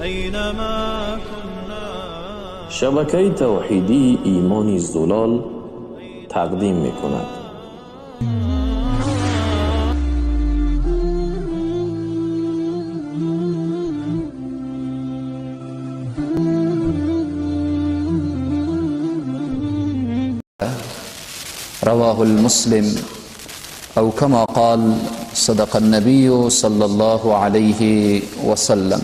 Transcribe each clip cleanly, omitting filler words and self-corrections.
أينما كنا. شبکه توحیدی ایمان زلال تقدیم میکند. رواه المسلم او كما قال صدق النبي صلى الله عليه وسلم.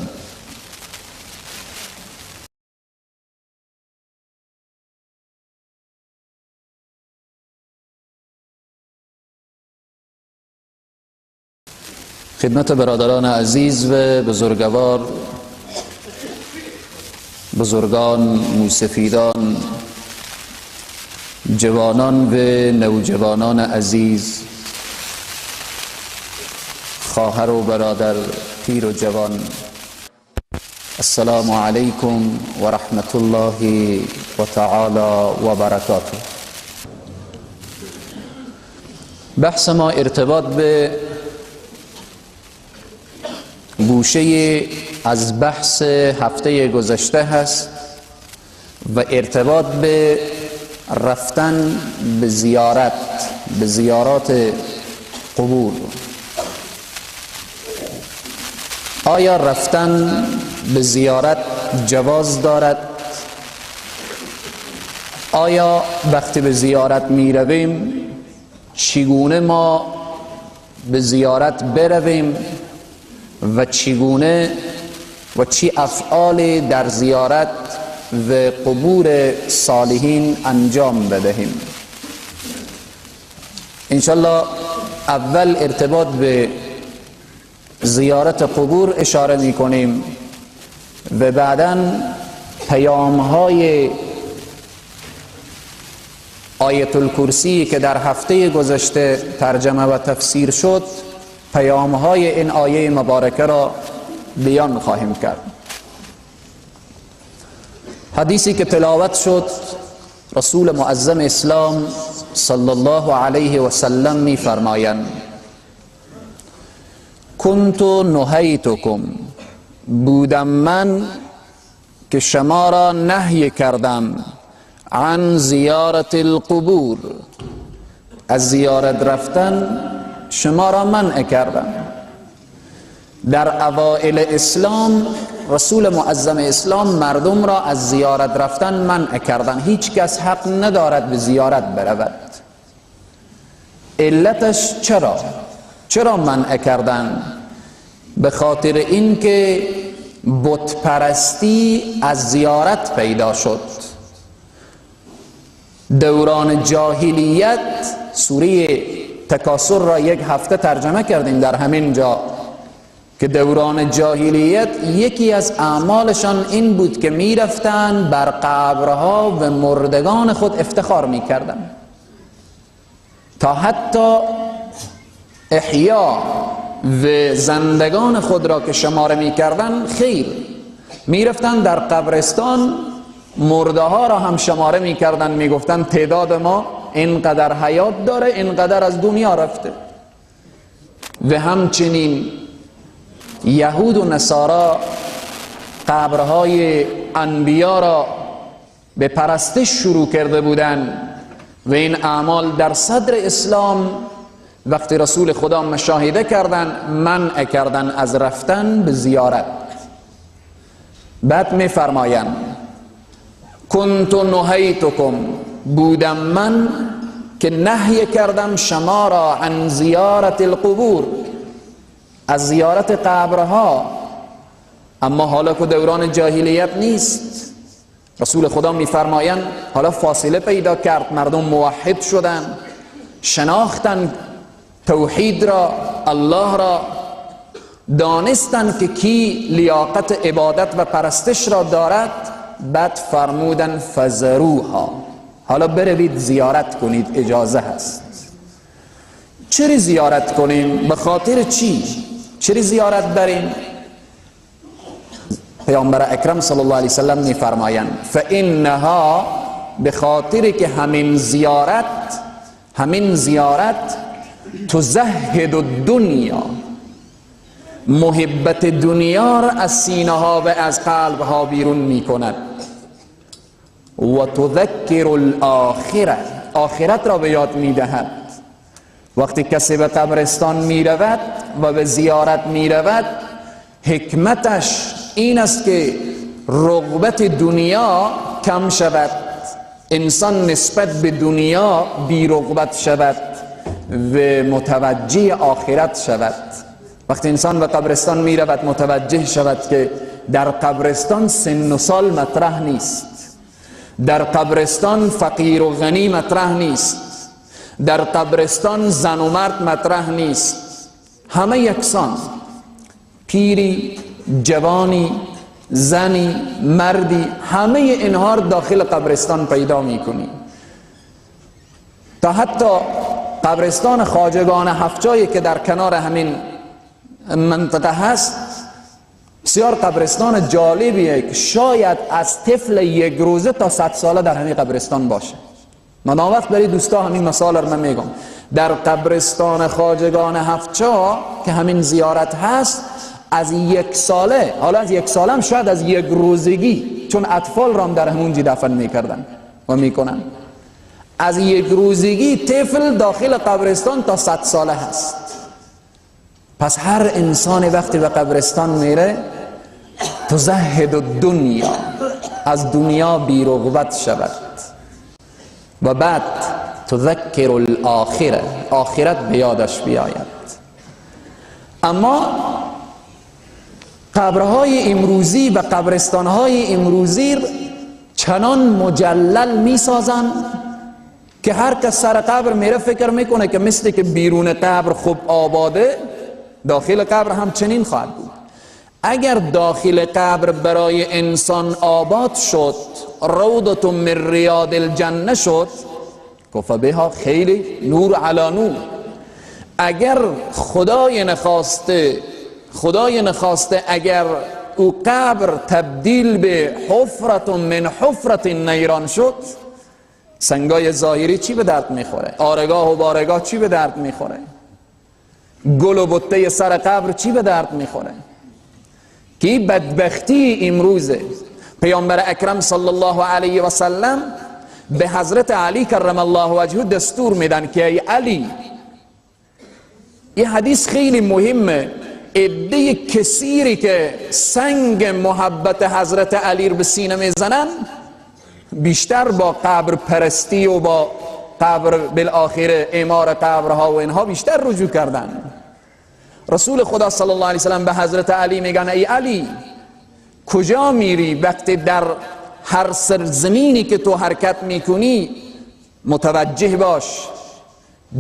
خدمت برادران عزیز و بزرگوار، بزرگان، موسفیدان، جوانان و نوجوانان عزیز، خواهر و برادر، پیر و جوان، السلام علیکم و رحمت الله و تعالی و برکاته. بحث ما ارتباط به گوشه از بحث هفته گذشته هست و ارتباط به رفتن به زیارات قبور. آیا رفتن به زیارت جواز دارد؟ آیا وقتی به زیارت می رویم چگونه ما به زیارت برویم و چگونه و چی افعال در زیارت و قبور صالحین انجام بدهیم؟ انشالله اول ارتباط به زیارت قبور اشاره می کنیم و بعدا پیام‌های آیت الکرسی که در هفته گذشته ترجمه و تفسیر شد، پیام‌های این آیه مبارکه را بیان خواهیم کرد. حدیثی که تلاوت شد، رسول معظم اسلام صلی الله علیه و سلم می فرمایند: کنت نهیتکم، بودم من که شما را نهی کردم، عن زیارت القبور، از زیارت رفتن شما را منع کردم. در اوائل اسلام رسول معظم اسلام مردم را از زیارت رفتن منع کردن. هیچ کس حق ندارد به زیارت برود. علتش چرا منع کردن؟ به خاطر اینکه بت پرستی از زیارت پیدا شد. دوران جاهلیت، سوره تکاثر را یک هفته ترجمه کردیم در همین جا، که دوران جاهلیت یکی از اعمالشان این بود که می رفتن بر قبرها و مردگان خود افتخار می کردن، تا حتی احیا و زندگان خود را که شماره می کردن، خیر، می رفتن در قبرستان مرده ها را هم شماره می کردن، می گفتن تعداد ما اینقدر حیات داره، اینقدر از دنیا رفته. و همچنین یهود و نصارا قبرهای انبیا را به پرستش شروع کرده بودند و این اعمال در صدر اسلام وقتی رسول خدا مشاهده کردند، منع کردن از رفتن به زیارت. بعد می فرمایند: کنت نهیتکم، بودم من که نهی کردم شما را عن زیارت القبور، از زیارت قبرها. اما حالا که دوران جاهلیت نیست، رسول خدا میفرمایند حالا فاصله پیدا کرد، مردم موحد شدن، شناختن توحید را، الله را، دانستن که کی لیاقت عبادت و پرستش را دارد. بعد فرمودن فزروها، حالا بروید زیارت کنید، اجازه هست. چرا زیارت کنیم؟ به خاطر چی؟ چرا زیارت بریم؟ پیامبر اکرم صلی الله علیه وسلم می فرمایند فانها، به خاطر که همین زیارت تزهد الدنیا، محبت دنیا را از سینه ها و از قلب ها بیرون می کند. و تذکر الاخره، آخرت را به یاد می دهد. وقتی کسی به قبرستان می رود و به زیارت می رود، حکمتش این است که رغبت دنیا کم شود، انسان نسبت به دنیا بی رغبت شود و متوجه آخرت شود. وقتی انسان به قبرستان می رود متوجه شود که در قبرستان سن و سال مطرح نیست، در قبرستان فقیر و غنی مطرح نیست، در قبرستان زن و مرد مطرح نیست، همه یکسان، پیری، جوانی، زنی، مردی، همه اینها داخل قبرستان پیدا میکنی. تا حتی قبرستان خواجگان هفجایی که در کنار همین منطقه هست بسیار قبرستان جالبیه که شاید از طفل 1 روزه تا 100 ساله در همین قبرستان باشه. من آن وقت برای دوستا همین مثال رو من میگم. در قبرستان خواجگان هفجا که همین زیارت هست، از 1 ساله، حالا از 1 ساله هم شاید از 1 روزگی، چون اطفال را هم در همونجی دفن میکردن و میکنن، از 1 روزگی طفل داخل قبرستان تا 100 ساله هست. پس هر انسان وقتی به قبرستان میره تزهد الدنیا، از دنیا بی رغبت شود و بعد تذکر الاخره، آخرت به یادش بیاید. اما قبرهای امروزی و قبرستانهای امروزی چنان مجلل می سازن که هر کس سر قبر میره فکر میکنه که مثل که بیرون قبر خوب آباده، داخل قبر هم چنین خواهد بود. اگر داخل قبر برای انسان آباد شد، روضة من ریاض الجنه شد، کفه بها، خیلی نور علی نور. اگر خدای نخواسته اگر او قبر تبدیل به حفرت من حفرت نیران شد، سنگای ظاهری چی به درد میخوره؟ آرگاه و بارگاه چی به درد میخوره؟ گل و بطه سر قبر چی به درد میخوره؟ که بدبختی امروزه. پیامبر اکرم صلی الله علیه و سلم به حضرت علی کرم الله وجهه دستور میدن که ای علی، یه حدیث خیلی مهمه، عده کثیری که سنگ محبت حضرت علی رو به سینه میزنن بیشتر با قبر پرستی و با قبر بالاخره اعمار قبرها و اینها بیشتر رجوع کردن. رسول خدا صلی الله علیه وسلم به حضرت علی میگن ای علی، کجا میری؟ وقتی در هر سرزمینی که تو حرکت میکنی متوجه باش،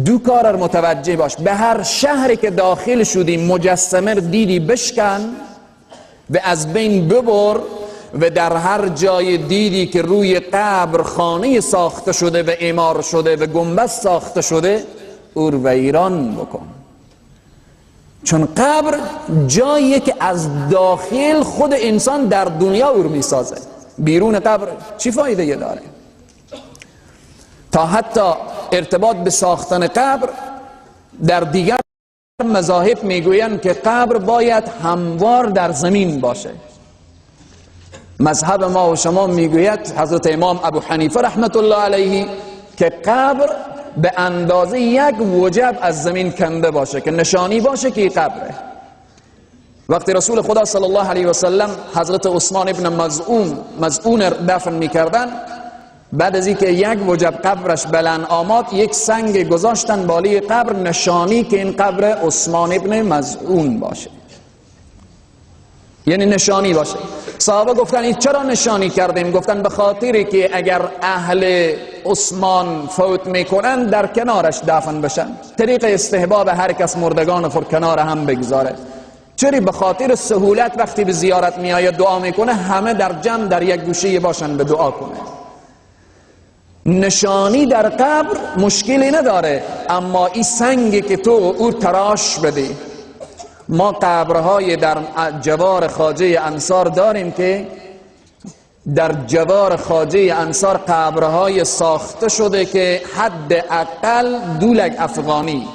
2 کار رو متوجه باش. به هر شهری که داخل شدی مجسمه دیدی بشکن و از بین ببر، و در هر جای دیدی که روی قبر خانه ساخته شده و اعمار شده و گنبد ساخته شده او رو ویران بکن. چون قبر جاییه که از داخل خود انسان در دنیا او رو میسازه، بیرون قبر چی فایده داره؟ تا حتی ارتباط به ساختن قبر در دیگر مذاهب میگویند که قبر باید هموار در زمین باشه. مذهب ما و شما میگوید، حضرت امام ابو حنیفه رحمت الله علیه، که قبر به اندازه 1 وجب از زمین کنده باشه که نشانی باشه که قبره. وقتی رسول خدا صلی الله علیه و سلم حضرت عثمان ابن مظعون دفن میکردن، بعد از اینکه 1 وجب قبرش بلند آمد، 1 سنگ گذاشتن بالای قبر، نشانی که این قبر عثمان ابن مظعون باشه، یعنی نشانی باشه. صحابه گفتن این چرا نشانی کردیم؟ گفتن به خاطری که اگر اهل عثمان فوت میکنن در کنارش دفن بشن، طریق استحباب هر کس مردگان خود کنار هم بگذاره. چرا؟ به خاطر سهولت وقتی به زیارت میآید دعا میکنه همه در جمع در یک گوشه باشن به دعا کنه. نشانی در قبر مشکلی نداره، اما این سنگی که تو او تراش بدی. ما قبرهای در جوار خواجه انصار داریم که در جوار خواجه انصار قبرهای ساخته شده که حد اقل 2 لک افغانی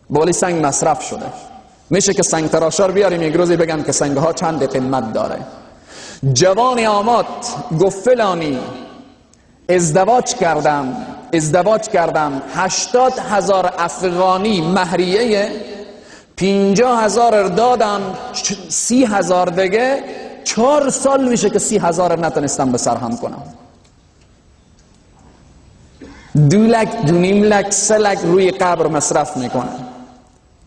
بالی سنگ مصرف شده. میشه که سنگ تراشار بیاریم یک روزی بگن که سنگ ها چند قیمت داره. جوانی آمد گفت فلانی ازدواج کردم 80,000 افغانی مهریه، 50,000 دادم، 30,000 دیگه 4 سال میشه که 30,000 نتونستم به سرهم کنم. 2 لک 2.5 لک 3 لک روی قبر مصرف میکنه.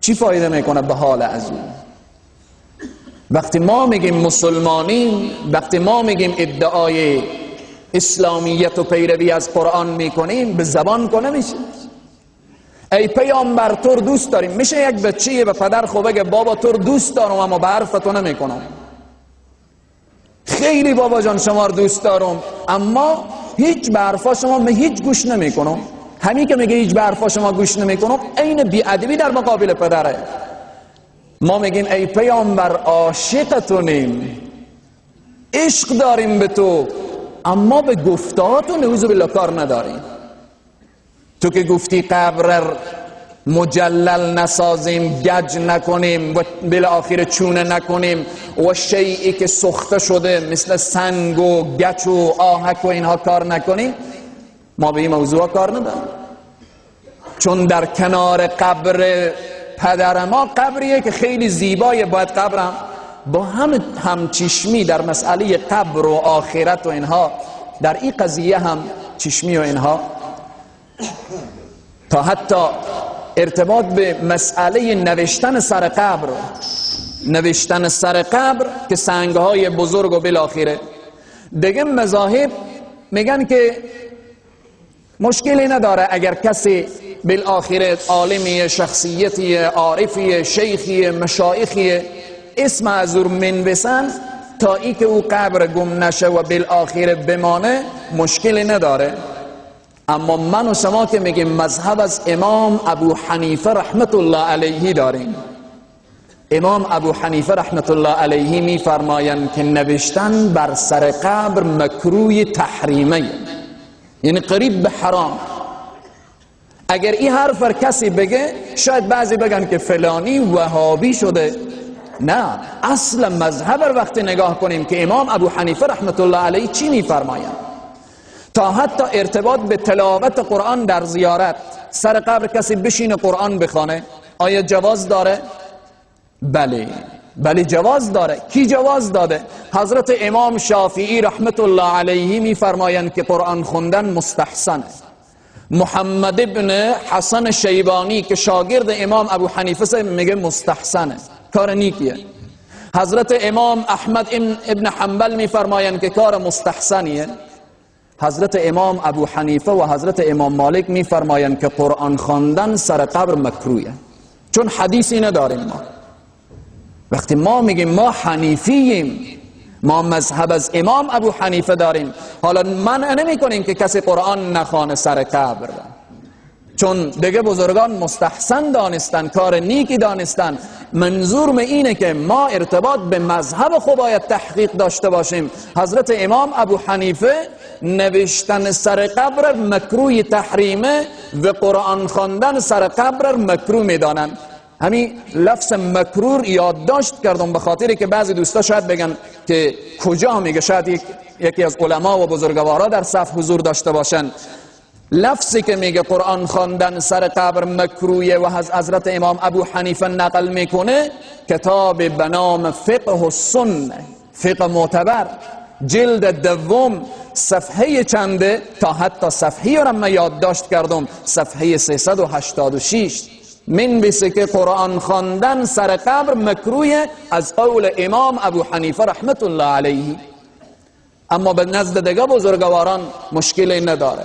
چی فایده میکنه به حال از اون؟ وقتی ما میگیم مسلمانیم، وقتی ما میگیم ادعای اسلامیت و پیروی از قرآن میکنیم، به زبان کنه میشه ای پیامبر تو رو دوست داریم. میشه یک بچه به پدر خو بگه بابا تو رو دوست دارم اما به حرفتو نمیکنم، خیلی بابا جان شما رو دوست دارم اما هیچ به حرفا شما هیچ گوش نمیکنم. همین که میگه هیچ به حرفا شما گوش نمیکنم عین بی‌ادبی در مقابل پدره. ما میگیم ای پیامبر عاشقتونیم، عشق داریم به تو، اما به گفتهاتو نعوذ بالله کار نداریم. تو که گفتی قبر مجلل نسازیم، گج نکنیم و بالاخره چونه نکنیم و شیئی که سوخته شده مثل سنگ و گچ و آهک و اینها کار نکنیم، ما به این موضوع کار نداریم. چون در کنار قبر پدر ما قبریه که خیلی زیبایه، باید قبرم با همچشمی در مسئله قبر و آخرت و اینها، در این قضیه هم چشمی و اینها، تا حتی ارتباط به مسئله نوشتن سر قبر که سنگهای بزرگ و بالاخره دیگه مذاهب میگن که مشکلی نداره اگر کسی بالاخره عالمی، شخصیتی، عارفی، شیخی، مشایخی اسم از او منویسن تا ای که او قبر گم نشه و بالاخره بمانه، مشکلی نداره. اما من و شما که میگیم مذهب از امام ابو حنیفه رحمت الله علیه داریم، امام ابو حنیفه رحمت الله علیه میفرمایند که نوشتن بر سر قبر مکروه تحریمه، یعنی قریب به حرام. اگر این حرف کسی بگه شاید بعضی بگن که فلانی وهابی شده، نه، اصل مذهب وقتی نگاه کنیم که امام ابو حنیفه رحمت الله علیه چی میفرمایند، تا حتی ارتباط به تلاوت قرآن در زیارت سر قبر کسی بشین قرآن بخونه، آیا جواز داره؟ بله جواز داره. کی جواز داده؟ حضرت امام شافعی رحمت الله علیه میفرمایند که قرآن خوندن مستحسنه. محمد ابن حسن شیبانی که شاگرد امام ابو حنیفه میگه مستحسنه، کار نیکیه. حضرت امام احمد ابن حنبل میفرمایند که کار مستحسنیه. حضرت امام ابو حنیفه و حضرت امام مالک میفرمایند که قرآن خواندن سر قبر مکروهه، چون حدیثی نداریم. ما وقتی ما میگیم ما حنیفییم، ما مذهب از امام ابو حنیفه داریم، حالا منع نمی کنیم که کسی قرآن نخوانه سر قبر، چون دیگه بزرگان مستحسن دانستن، کار نیکی دانستن. منظور اینه که ما ارتباط به مذهب خود باید تحقیق داشته باشیم. حضرت امام ابو حنیفه نوشتن سر قبر مکروه تحریمه و قرآن خواندن سر قبر مکروه میدانن. همین لفظ مکروه یادداشت کردم به خاطری که بعضی دوستا شاید بگن که کجا میگه، شاید یکی از علما و بزرگوارا در صف حضور داشته باشن. لفظی که میگه قرآن خواندن سر قبر مکروهه و حضرت امام ابو حنیفه نقل میکنه، کتاب به نام فقه السنه، فقه معتبر، جلد دوم، صفحه چنده، تا حتی صفحه را من یادداشت کردم، صفحه 386 منویسه که قرآن خواندن سر قبر مکروه از قول امام ابو حنیفه رحمت الله علیه. اما به نزد دیگه بزرگواران مشکلی نداره.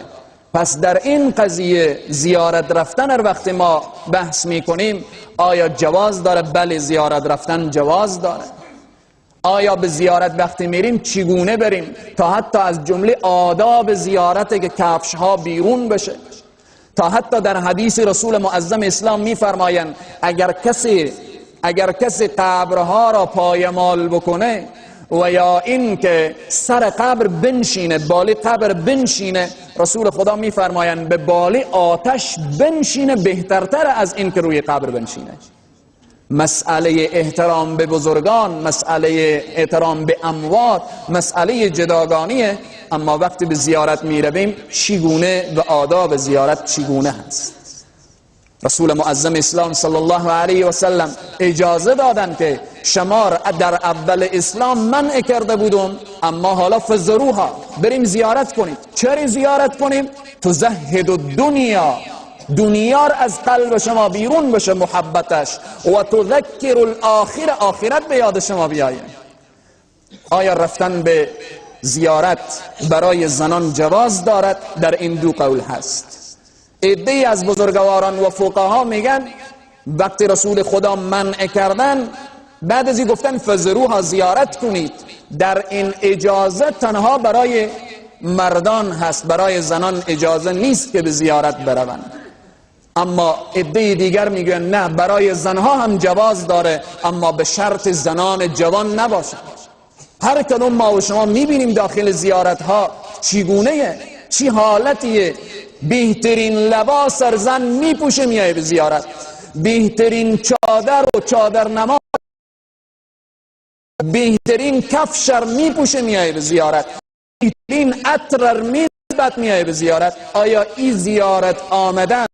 پس در این قضیه زیارت رفتن هر وقت ما بحث میکنیم، آیا جواز داره؟ بله، زیارت رفتن جواز داره. آیا به زیارت وقتی میریم چگونه بریم؟ تا حتی از جمله آداب زیارت که کفش ها بیرون بشه، تا حتی در حدیث رسول معظم اسلام میفرمایند اگر کسی قبرها را پایمال بکنه و یا این که سر قبر بنشینه، بالی قبر بنشینه، رسول خدا میفرمایند به بالی آتش بنشینه بهترتر از این که روی قبر بنشینه. مسئله احترام به بزرگان، مسئله احترام به اموات، مسئله جداگانیه. اما وقتی به زیارت می رویم چگونه و آداب زیارت چگونه هست؟ رسول معظم اسلام صلی الله علیه و سلم اجازه دادن که شما در اول اسلام منع کرده بودم، اما حالا فزروها، بریم زیارت کنیم. چرا زیارت کنیم؟ تزهد الدنیا، دنیا را از قلب شما بیرون بشه محبتش، و تذکر الاخره، آخرت به یاد شما بیاید. آیا رفتن به زیارت برای زنان جواز دارد؟ در این دو قول هست. عده‌ای از بزرگواران و فقها میگن وقتی رسول خدا منع کردن، بعد از این گفتن فزروها، زیارت کنید، در این اجازه تنها برای مردان هست، برای زنان اجازه نیست که به زیارت بروند. اما عده دیگر میگن نه، برای زنها هم جواز داره، اما به شرط زنان جوان نباشند. هر کدوم ما و شما میبینیم داخل زیارت ها چگونه، چی حالتیه. بهترین لباس زن میپوشه میای به زیارت، بهترین چادر و چادر نما، بهترین کفشر میپوشه میای به زیارت، بهترین عطر میزبط میای به زیارت. آیا این زیارت آمدن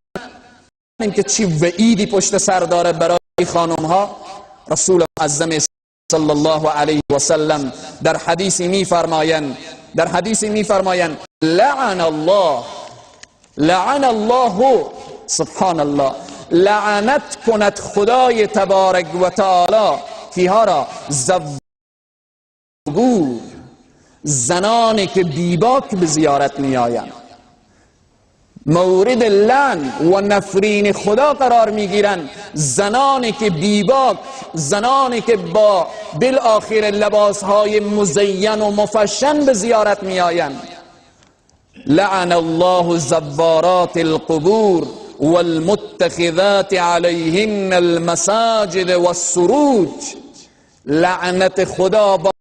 اینکه چی وعیدی پشت سر داره برای خانم ها؟ رسول معظم صلی الله علیه و سلم در حدیثی میفرمایند لعن الله سبحان الله، لعنت کند خدای تبارک و تعالی کیها را؟ زوجور، زنانی که بیباک به زیارت می آیند، مورد لعن و نفرین خدا قرار می گیرند. زنانی که بیباک، زنانی که با بالآخر لباسهای مزین و مفشن به زیارت می آیند. لعن الله زوارات القبور والمتخذات علیهن المساجد والسروج، لعنت خدا با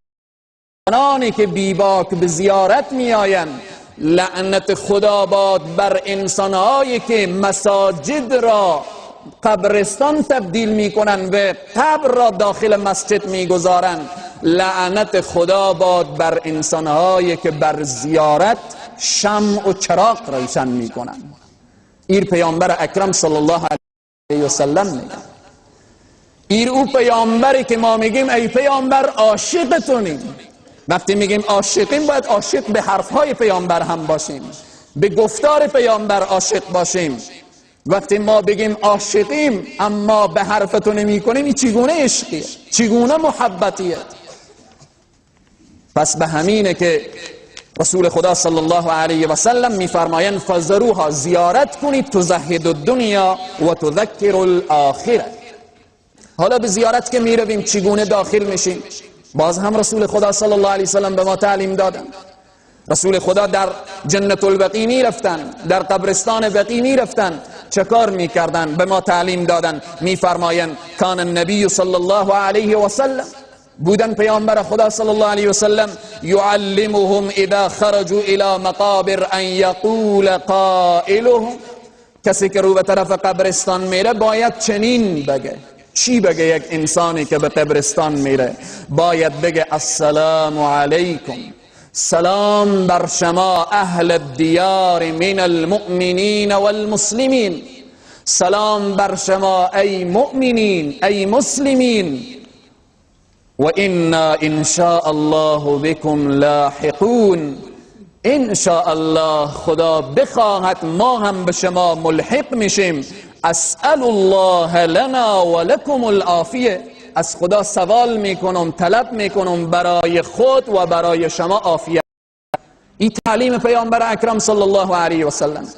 زنانی که بیباک به زیارت می آیند. لعنت خدا باد بر انسانهایی که مساجد را قبرستان تبدیل می کنند و قبر را داخل مسجد می گذارند. لعنت خدا باد بر انسانهایی که بر زیارت شمع و چراغ روشن می کنند. این پیامبر اکرم صلی الله علیه و سلم میگه. این او پیامبری که ما میگیم ای پیامبر عاشقتونیم. وقتی میگیم عاشقیم باید عاشق به حرفهای پیامبر هم باشیم، به گفتار پیامبر عاشق باشیم. وقتی ما بگیم عاشقیم اما به حرفتو نمی کنیم، این چگونه عشقیه، چگونه محبتیه؟ پس به همینه که رسول خدا صلی الله علیه و سلم میفرمایند فزروها، زیارت کنید، تزهد الدنیا و تذکر الاخره. حالا به زیارت که میرویم چگونه داخل میشیم؟ باز هم رسول خدا صلی الله علیه و سلم به ما تعلیم دادن. رسول خدا در جنت البقیع میرفتن، در قبرستان بقیع میرفتن، چه کار میکردن؟ به ما تعلیم دادن. میفرمایند کان النبی صلی الله علیه و سلم، بودن پیامبر خدا صلی الله علیه و سلم، یعلمهم اذا خرجوا الى مقابر ان یقول قائلهم، کسی که رو به طرف قبرستان میره باید چنین بگه. چی بگه یک انسانی که به قبرستان میره؟ باید بگه السلام علیکم، سلام بر شما اهل الدیار من المؤمنین والمسلمین، سلام بر شما ای مؤمنین ای مسلمین، و انا ان شاء الله بكم لاحقون، ان شاء الله خدا بخواهد ما هم به شما ملحق میشیم. اسأل الله لنا و لكم العافیه، از خدا سوال میکنم، طلب میکنم برای خود و برای شما عافیت. این تعلیم پیامبر اکرم صلی الله علیه و سلم.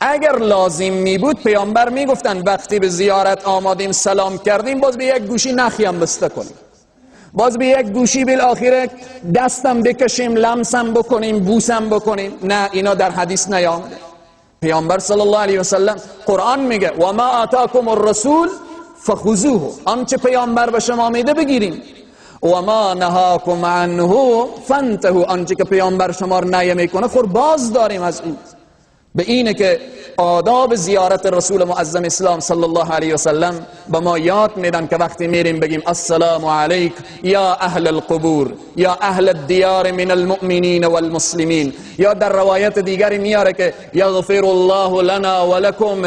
اگر لازم می بود پیامبر میگفتن وقتی به زیارت آمدیم سلام کردیم باز به یک گوشی نخیم بسته کنیم، باز به یک گوشی بالاخره دستم بکشیم، لمسم بکنیم، بوسم بکنیم. نه، اینا در حدیث نیامده. پیامبر صلی الله علیه و سلم قرآن میگه و ما آتاکم الرسول فخذوه، آنچه پیامبر به شما میده بگیریم، و ما نهاکم عنه فانتهوا، آنچه که پیامبر شما رو نهی میکنه خور باز داریم از او. به اینه که آداب زیارت رسول معظم اسلام صلی الله علیه و سلم به ما یاد میدن که وقتی میریم بگیم السلام علیک یا اهل القبور یا اهل الدیار من المؤمنین والمسلمین. یا در روایت دیگری میاره که یغفر الله لنا ولکم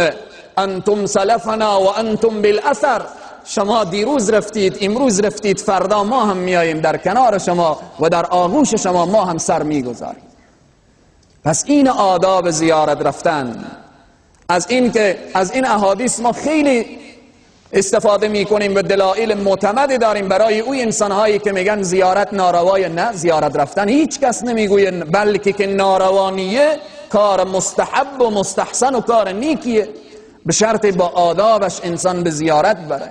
انتم سلفنا و انتم بالاثر. شما دیروز رفتید، امروز رفتید، فردا ما هم میاییم در کنار شما و در آغوش شما ما هم سر میگذاریم. پس این آداب زیارت رفتن. از این احادیث ما خیلی استفاده میکنیم و دلایل معتمدی داریم برای اون انسانهایی که میگن زیارت ناروای. نه، زیارت رفتن هیچ کس نمیگوید، بلکه که ناروانیه، کار مستحب و مستحسن و کار نیکیه، به شرط با آدابش انسان به زیارت بره.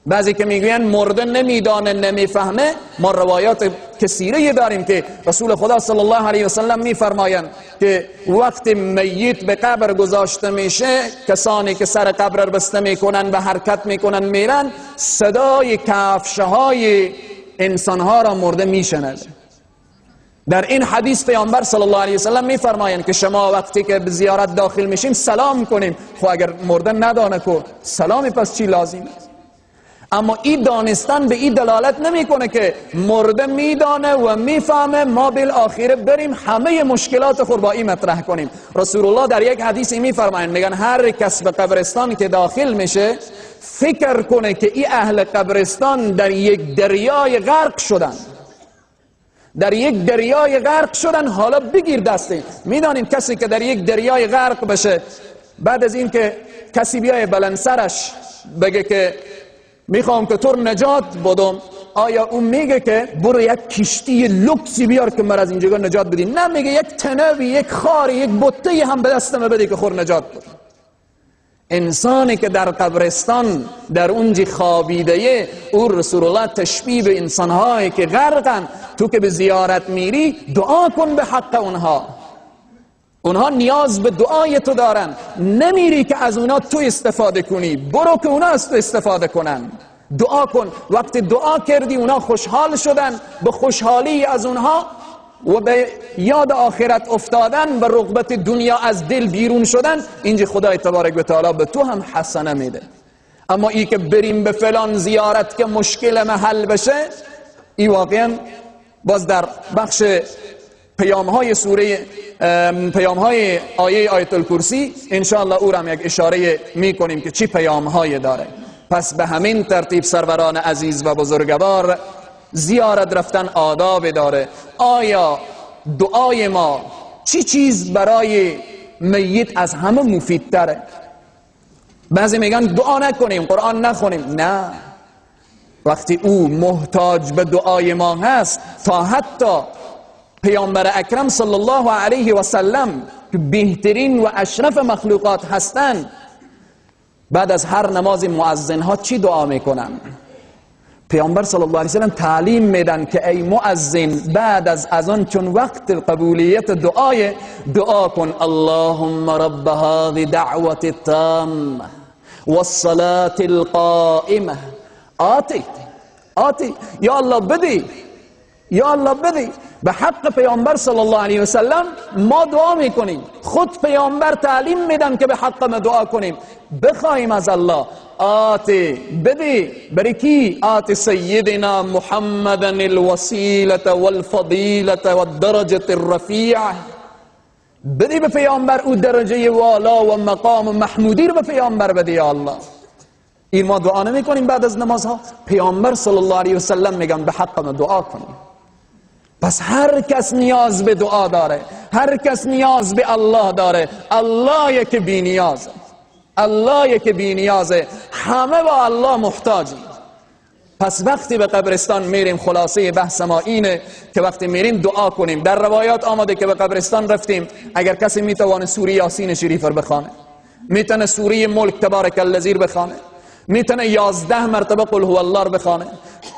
بعضی که میگوین مرده نمیدانه نمیفهمه، ما روایات کثیره داریم که رسول خدا صلی الله علیه و سلم میفرمایند که وقت میت به قبر گذاشته میشه، کسانی که سر قبر بسته میکنن و حرکت میکنن میرن، صدای کفشه های انسانها را مرده میشنوه. در این حدیث پیامبر صلی الله علیه و سلم میفرمایند که شما وقتی که به زیارت داخل میشیم سلام کنیم. خب اگر مرده ندانه که سلامی پس چی لازمه؟ اما این دانستن به این دلالت نمیکنه که مرده میدانه و میفهمه ما بالاخره بریم همه مشکلات خود با این مطرح کنیم. رسول الله در یک حدیثی میفرمایند، میگن هر کس به قبرستان که داخل میشه فکر کنه که این اهل قبرستان در یک دریای غرق شدن، در یک دریای غرق شدن، حالا بگیر دسته. میدانیم کسی که در یک دریای غرق بشه، بعد از این که کسی بیای بلند سرش بگه که میخوام که تو نجات بدم، آیا اون میگه که برو یک کشتی لوکسی بیار که من از اینجا نجات بدی؟ نه، میگه یک تنوی، یک خاری، یک بطه هم به دستم بده که خور نجات بدم. انسانی که در قبرستان در اونجا خوابیده، او رسول الله تشبیه به انسانهایی که غرقن. تو که به زیارت میری دعا کن به حق اونها نیاز به دعای تو دارن. نمیری که از اونها تو استفاده کنی، برو که اونها از تو استفاده کنن. دعا کن. وقتی دعا کردی اونها خوشحال شدن، به خوشحالی از اونها و به یاد آخرت افتادن، به رغبت دنیا از دل بیرون شدن، اینجا خدای تبارک و تعالی به تو هم حسنه میده. اما ای که بریم به فلان زیارت که مشکل محل بشه، ای واقعا باز در بخش پیام‌های آیه آیت الکرسی انشاءالله او را هم یک اشاره میکنیم که چی پیام‌های داره. پس به همین ترتیب سروران عزیز و بزرگوار، زیارت رفتن آداب داره. آیا دعای ما چی چیز برای میت از همه مفیدتره؟ بعضی میگن دعا نکنیم، قرآن نخونیم. نه، وقتی او محتاج به دعای ما هست، تا حتی پیامبر اکرم صلی الله علیه و سلم که بهترین و اشرف مخلوقات هستند، بعد از هر نماز مؤذن ها چی دعا میکنن؟ پیامبر صلی الله علیه و سلم تعلیم میدن که ای مؤذن، بعد از اذان چون وقت قبولیت دعا کن اللهم رب هذه دعوة التامة والصلاة القائمة آتی یا الله بدی، یا الله بدی. به حق پیامبر صلی الله علیه و سلم ما دعا میکنیم. خود پیامبر تعلیم میدن که به حق ما دعا کنیم، بخوایم از الله آتی بدی. برای کی؟ آتی سیدنا محمد الوسیلة والفضیلة والدرجة الرفیعة. بدی به پیامبر او درجه والا و مقام محمودی رو به پیامبر بدی یا الله. این ما دعا نمی کنیم بعد از نمازها؟ پیامبر صلی الله علیه و سلم میگن به حق ما دعا کنیم. پس هر کس نیاز به دعا داره، هر کس نیاز به الله داره. الله که بی نیازه، الله که بی نیازه، همه با الله محتاجیم. پس وقتی به قبرستان میریم، خلاصه بحث ما اینه که وقتی میریم دعا کنیم. در روایات آمده که به قبرستان رفتیم، اگر کسی میتوانه سوره یاسین شریف رو بخونه، میتونه سوره ملک تبارک الذی بخونه، میتونه 11 مرتبه قل هو الله رو بخونه،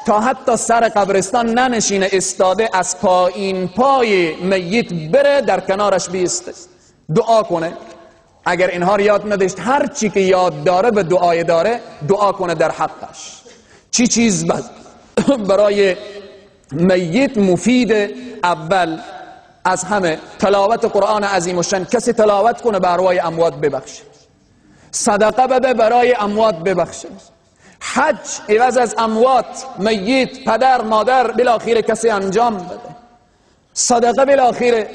تا حتی سر قبرستان ننشینه، استاده از پایین پای میت بره در کنارش بیسته دعا کنه. اگر اینها رو یاد نداشت، هر چی که یاد داره به دعای داره، دعا کنه در حقش. چی چیز برای میت مفید؟ اول از همه تلاوت قرآن عظیم الشان. کسی تلاوت کنه به ارواح اموات ببخشه، صدقه بده برای اموات ببخشه، حج عوض از اموات میت پدر مادر بالاخره کسی انجام بده، صدقه بالاخره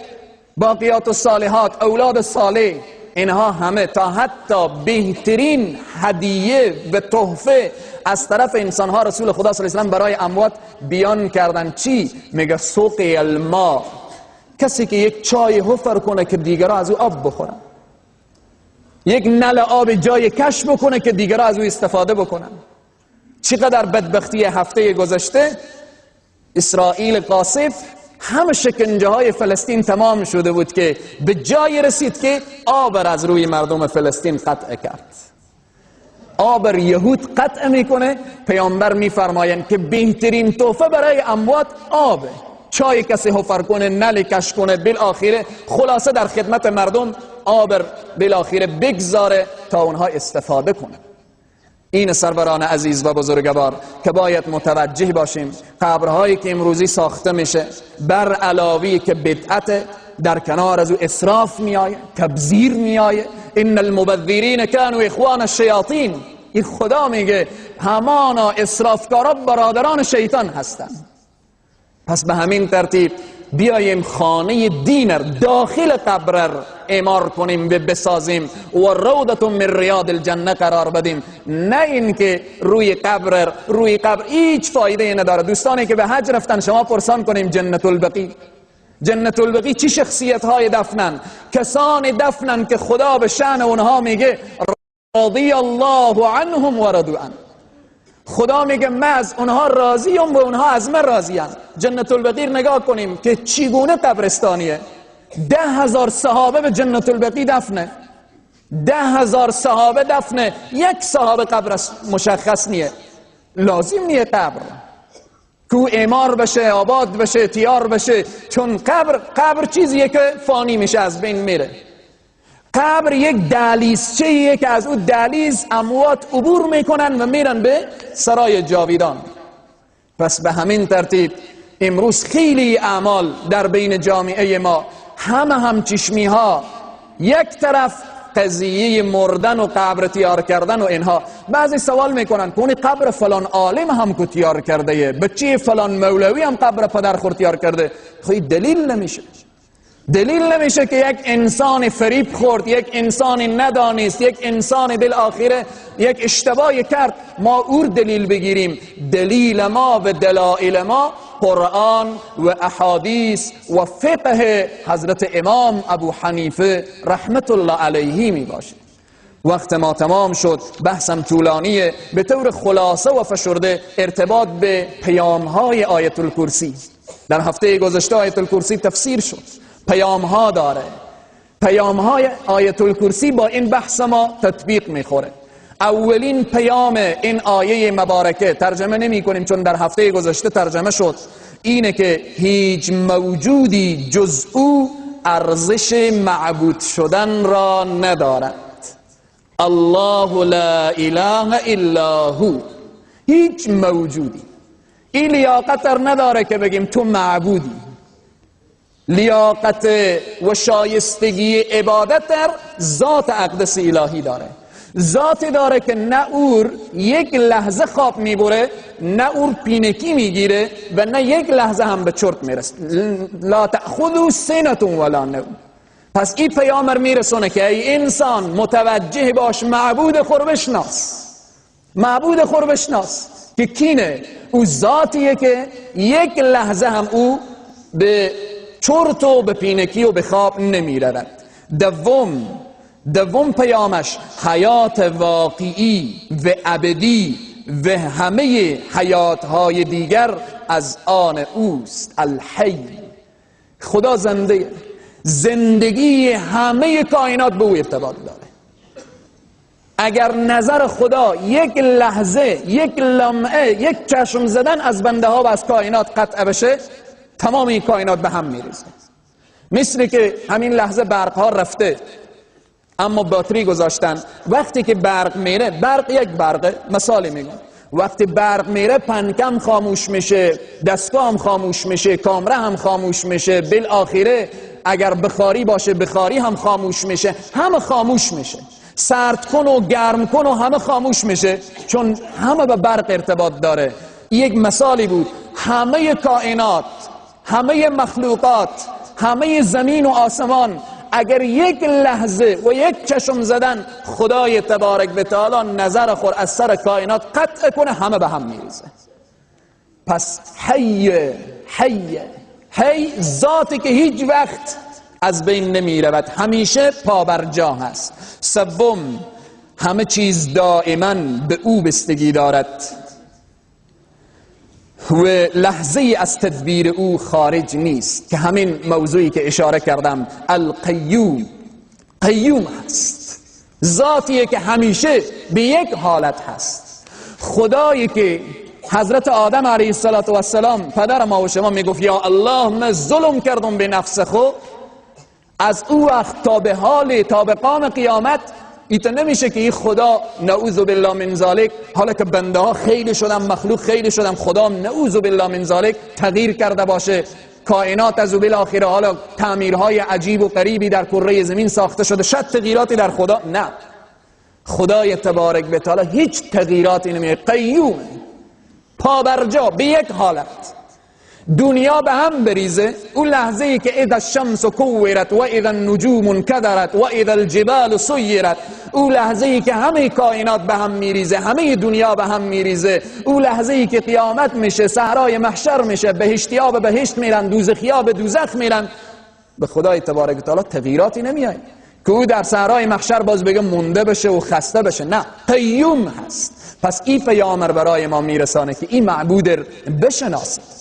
باقیات الصالحات اولاد صالح، اینها همه تا حتی بهترین هدیه و تحفه از طرف انسانها رسول خدا صلی الله علیه و آله برای اموات بیان کردن. چی؟ میگه سقی الماء، کسی که یک چای حفر کنه که دیگرها از او آب بخورن، یک نل آب جای کش بکنه که دیگرها از او استفاده بکنن. چقدر بدبختی هفته گذشته اسرائیل قاصف همه شکنجه های فلسطین تمام شده بود که به جای رسید که آب از روی مردم فلسطین قطع کرد. آب یهود قطع میکنه. پیامبر میفرمایند که بهترین تحفه برای اموات آبه. چای کسی حفر کنه، نل کش کنه، بالاخره خلاصه در خدمت مردم آب بالاخره بگذاره تا اونها استفاده کنه. این سروران عزیز و بزرگوار که باید متوجه باشیم، قبرهایی که امروزی ساخته میشه بر علاوه که بدعت، در کنار از او اسراف میآیه، تبذیر میآیه. ان المبذرین كانوا اخوان الشیاطین. این خدا میگه همانا اسرافکارا برادران شیطان هستند. پس به همین ترتیب بیاییم خانه دین داخل قبر اعمار کنیم و بسازیم و روضة من ریاض الجنه قرار بدیم، نه اینکه روی قبر هیچ فایده نداره. دوستانی که به حج رفتن شما پرسان کنیم جنت البقیع چی شخصیت های دفنن؟ کسان دفنن که خدا به شأن اونها میگه رضی الله عنهم و رضوا عنه. خدا میگه من از اونها راضیم و اونها از من راضین. جنت البقیع نگاه کنیم که چگونه قبرستانیه. 10,000 صحابه به جنت البقیع دفنه. 10,000 صحابه دفنه. یک صحابه قبر مشخص نیه. لازم نیه قبر کو اعمار بشه، آباد بشه، تیار بشه، چون قبر چیزیه که فانی میشه، از بین میره. قبر یک دهلیزچه‌ایه که از اون دهلیز اموات عبور میکنن و میرن به سرای جاویدان. پس به همین ترتیب امروز خیلی اعمال در بین جامعه ما هم چشمی ها، یک طرف قضیه مردن و قبر تیار کردن و اینها. بعضی سوال میکنن که اون قبر فلان عالم هم که تیار کرده، بچه فلان مولوی هم قبر پدر خور تیار کرده. خیلی دلیل نمیشه که یک انسان فریب خورد، یک انسان ندانست، یک انسان بالاخره یک اشتباهی کرد ما اور دلیل بگیریم. دلیل ما و دلائل ما قرآن و احادیث و فقه حضرت امام ابو حنیفه رحمت الله علیه می باشه. وقت ما تمام شد، بحثم طولانیه. به طور خلاصه و فشرده ارتباط به پیامهای آیت الکرسی. در هفته گذشته آیت الکرسی تفسیر شد، پیام ها داره. پیام های آیت الکرسی با این بحث ما تطبیق میخوره. اولین پیام این آیه مبارکه، ترجمه نمی کنیم چون در هفته گذشته ترجمه شد، اینه که هیچ موجودی جز او ارزش معبود شدن را ندارد. الله لا اله الا هو. هیچ موجودی این لیاقت نداره که بگیم تو معبودی. لیاقت و شایستگی عبادت در ذات اقدس الهی داره. ذاتی داره که نه اور یک لحظه خواب میبره، نه اور پینکی میگیره و نه یک لحظه هم به چرت میرسه. لا تأخذوا سنة ولا نوم. پس این پیامبر میرسونه که ای انسان متوجه باش، معبود خور بشناس که کینه. او ذاتیه که یک لحظه هم او به چرت و به پینکی و به خواب نمیرود. دوم پیامش حیات واقعی و ابدی و همه حیاتهای دیگر از آن اوست. الحی، خدا زنده، زندگی همه کائنات به او ارتباط داره. اگر نظر خدا یک لحظه، یک لمعه، یک چشم زدن از بنده ها و از کائنات قطع بشه، تمام این کائنات به هم میریزه. مثل که همین لحظه برق ها رفته اما باتری گذاشتن. وقتی که برق میره، برق یک برقه، مثالی میگم، وقتی برق میره پنکم خاموش میشه، دستگاه هم خاموش میشه، کامره هم خاموش میشه، بالاخره اگر بخاری باشه بخاری هم خاموش میشه، همه خاموش میشه. سرد کن و گرم کن و همه خاموش میشه، چون همه به برق ارتباط داره. یک مثالی بود. همه کائنات، همه مخلوقات، همه زمین و آسمان اگر یک لحظه و یک چشم زدن خدای تبارک و تعالی نظر خود از سر کائنات قطع کنه، همه به هم میریزه. پس حی ذاتی که هیچ وقت از بین نمی رود، همیشه پابرجا هست. سوم، همه چیز دائما به او بستگی دارد و لحظه از تدبیر او خارج نیست، که همین موضوعی که اشاره کردم. القیوم، قیوم هست، ذاتیه که همیشه به یک حالت هست. خدایی که حضرت آدم علیه السلام پدر ما و شما میگفت یا الله من ظلم کردم به نفس خود، از او وقت تا به حال تا به قام قیامت ایتا نمیشه که این خدا نعوذ بالله من ذالک، حالا که بنده ها خیلی شدن، مخلوق خیلی شدن، خدا نعوذ بالله من ذالک تغییر کرده باشه، کائنات از بالاخره حالا تعمیرهای عجیب و غریبی در کره زمین ساخته شده، شاید تغییراتی در خدا. نه، خدای تبارک و تعالی هیچ تغییراتی نمیه، قیوم، پابرجا به یک حالت. دنیا به هم بریزه، اون لحظه ای که اذا الشمس کورت و اذا النجوم انکدرت و اذا الجبال سیرت، اون لحظه ای که همه کائنات به هم میریزه، همه دنیا به هم میریزه، اون لحظه ای که قیامت میشه، صحرای محشر میشه، بهشتیا به بهشت میرن، دوزخیا به دوزخ میرن، به خدای تبارک و تعالی تغییراتی نمیاد که او در صحرای محشر باز بگه مونده بشه و خسته بشه. نه، قیوم هست. پس این پیامبر برای ما میرسانه که این معبود بشناسید.